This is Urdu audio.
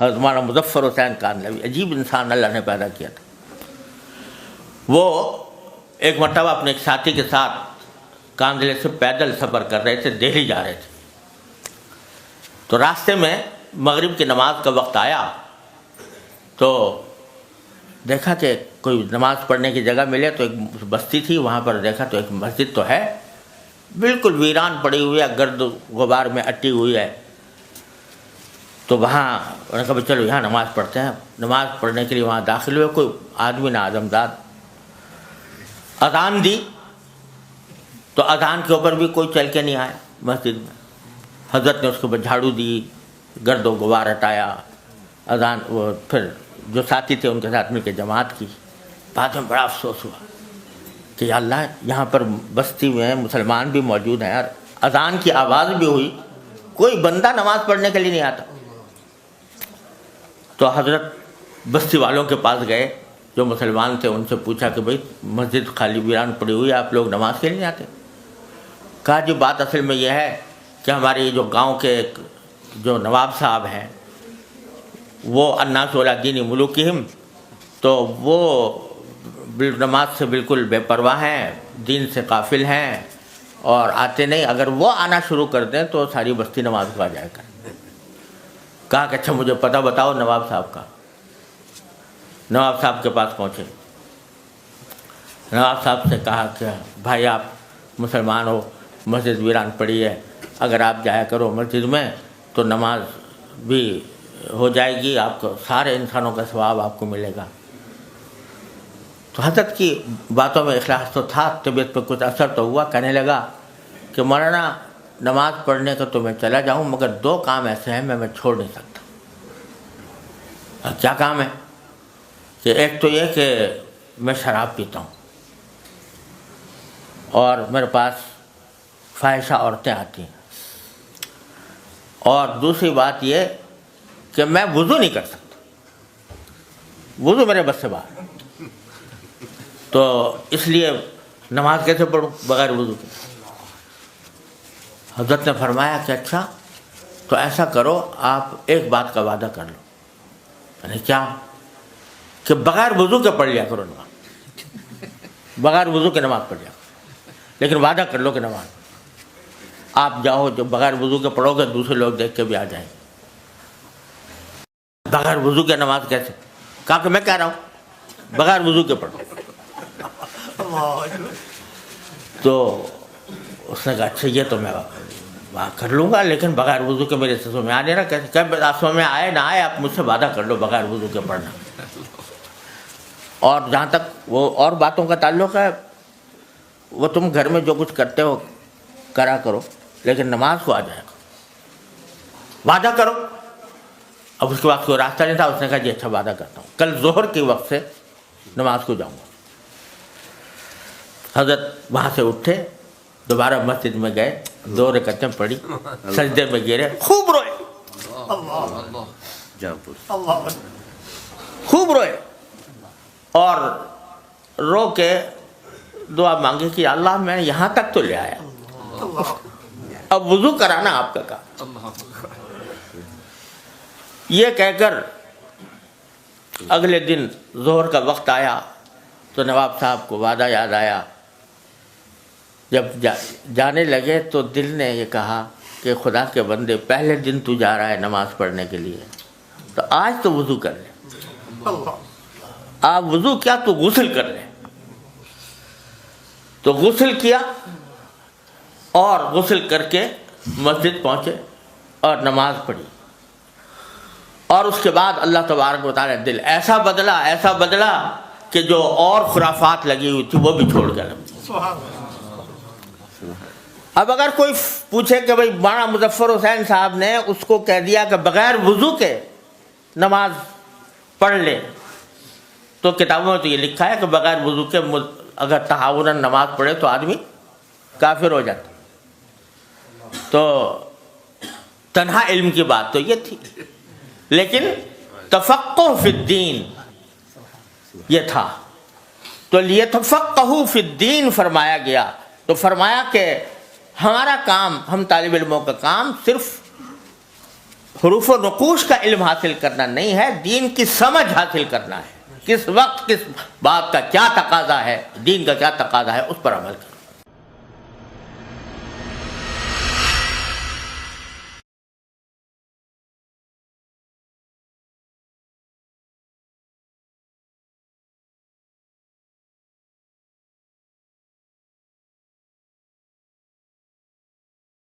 حضرت مولانا مظفر حسین کاندھلوی، عجیب انسان اللہ نے پیدا کیا تھا۔ وہ ایک مرتبہ اپنے ایک ساتھی کے ساتھ کاندھلے سے پیدل سفر کر رہے تھے، دہلی جا رہے تھے، تو راستے میں مغرب کی نماز کا وقت آیا تو دیکھا کہ کوئی نماز پڑھنے کی جگہ ملے، تو ایک بستی تھی وہاں پر دیکھا تو ایک مسجد تو ہے بالکل ویران پڑی ہوئی ہے، گرد غبار میں اٹی ہوئی ہے، تو وہاں انہوں نے کہا چلو یہاں نماز پڑھتے ہیں۔ نماز پڑھنے کے لیے وہاں داخل ہوئے، کوئی آدمی نہ آدمزاد، اذان دی تو اذان کے اوپر بھی کوئی چل کے نہیں آیا مسجد میں۔ حضرت نے اس کے اوپر جھاڑو دی، گرد و غبار ہٹایا، اذان وہ پھر جو ساتھی تھے ان کے ساتھ مل کے جماعت کی۔ بعد میں بڑا افسوس ہوا کہ یا اللہ یہاں پر بستی میں مسلمان بھی موجود ہیں، اور اذان کی آواز بھی ہوئی، کوئی بندہ نماز پڑھنے کے لیے نہیں آتا۔ تو حضرت بستی والوں کے پاس گئے جو مسلمان تھے، ان سے پوچھا کہ بھئی مسجد خالی ویران پڑی ہوئی ہے، آپ لوگ نماز کے لیے نہیں آتے؟ کہا جی بات اصل میں یہ ہے کہ ہمارے جو گاؤں کے جو نواب صاحب ہیں وہ الناس علی دین ملوکہم، تو وہ نماز سے بالکل بے پرواہ ہیں، دین سے غافل ہیں اور آتے نہیں، اگر وہ آنا شروع کر دیں تو ساری بستی نماز کو آ جائے گا۔ کہا کہ اچھا مجھے پتہ بتاؤ نواب صاحب کا۔ نواب صاحب کے پاس پہنچے، نواب صاحب سے کہا کہ بھائی آپ مسلمان ہو، مسجد ویران پڑی ہے، اگر آپ جایا کرو مسجد میں تو نماز بھی ہو جائے گی، آپ کو سارے انسانوں کا ثواب آپ کو ملے گا۔ تو حضرت کی باتوں میں اخلاص تو تھا، طبیعت پہ کچھ اثر تو ہوا، کہنے لگا کہ مولانا نماز پڑھنے کا تو میں چلا جاؤں مگر دو کام ایسے ہیں میں چھوڑ نہیں سکتا۔ کیا کام ہے؟ کہ ایک تو یہ کہ میں شراب پیتا ہوں اور میرے پاس فاحشہ عورتیں آتی ہیں، اور دوسری بات یہ کہ میں وضو نہیں کر سکتا، وضو میرے بس سے باہر، تو اس لیے نماز کیسے پڑھوں بغیر وضو کے؟ حضرت نے فرمایا کہ اچھا تو ایسا کرو، آپ ایک بات کا وعدہ کر لو۔ یعنی کیا؟ کہ بغیر وضو کے پڑھ لیا کرو نماز، بغیر وضو کے نماز پڑھ لیا کرو، لیکن وعدہ کر لو کہ نماز آپ جاؤ جو بغیر وضو کے پڑھو گے دوسرے لوگ دیکھ کے بھی آ جائیں گے۔ بغیر وضو کے نماز کیسے؟ کہا کہ میں کہہ رہا ہوں بغیر وضو کے پڑھو۔ تو اس نے کہا اچھا یہ تو میں کر لوں گا، لیکن بغیر وضو کے میرے سمجھ میں آ نہیں رہا، کیسے سمجھ میں آئے نہ آئے آپ مجھ سے وعدہ کر لو بغیر وضو کے پڑھنا۔ اور جہاں تک وہ اور باتوں کا تعلق ہے، وہ تم گھر میں جو کچھ کرتے ہو کرا کرو، لیکن نماز کو آ جائے گا، وعدہ کرو۔ اب اس کے بعد کوئی راستہ نہیں تھا، اس نے کہا جی اچھا وعدہ کرتا ہوں، کل ظہر کے وقت سے نماز کو جاؤں گا۔ حضرت وہاں سے اٹھے، دوبارہ مسجد میں گئے، 2 رکعتیں پڑھی، سجدے میں گرے، خوب روئے، خوب روئے، اور رو کے دعا مانگی کہ اللہ میں یہاں تک تو لے آیا، اب وضو کرانا آپ کا کام۔ یہ کہہ کر اگلے دن ظہر کا وقت آیا تو نواب صاحب کو وعدہ یاد آیا۔ جب جانے لگے تو دل نے یہ کہا کہ خدا کے بندے پہلے دن تو جا رہا ہے نماز پڑھنے کے لیے، تو آج تو وضو کر لے، آپ وضو کیا تو غسل کر لے۔ تو غسل کیا اور غسل کر کے مسجد پہنچے اور نماز پڑھی، اور اس کے بعد اللہ تبارک و تعالیٰ دل ایسا بدلا کہ جو اور خرافات لگی ہوئی تھی وہ بھی چھوڑ گیا۔ اب اگر کوئی پوچھے کہ بھئی مولانا مظفر حسین صاحب نے اس کو کہہ دیا کہ بغیر وضو کے نماز پڑھ لے، تو کتابوں میں تو یہ لکھا ہے کہ بغیر وضو کے اگر تہاوراً نماز پڑھے تو آدمی کافر ہو جاتا۔ تو تنہا علم کی بات تو یہ تھی، لیکن تفقہ فی الدین یہ تھا، تو لیتفقہوا فی الدین فرمایا گیا۔ تو فرمایا کہ ہمارا کام، ہم طالب علموں کا کام صرف حروف و نقوش کا علم حاصل کرنا نہیں ہے، دین کی سمجھ حاصل کرنا ہے، کس وقت کس بات کا کیا تقاضا ہے، دین کا کیا تقاضا ہے، اس پر عمل کرنا۔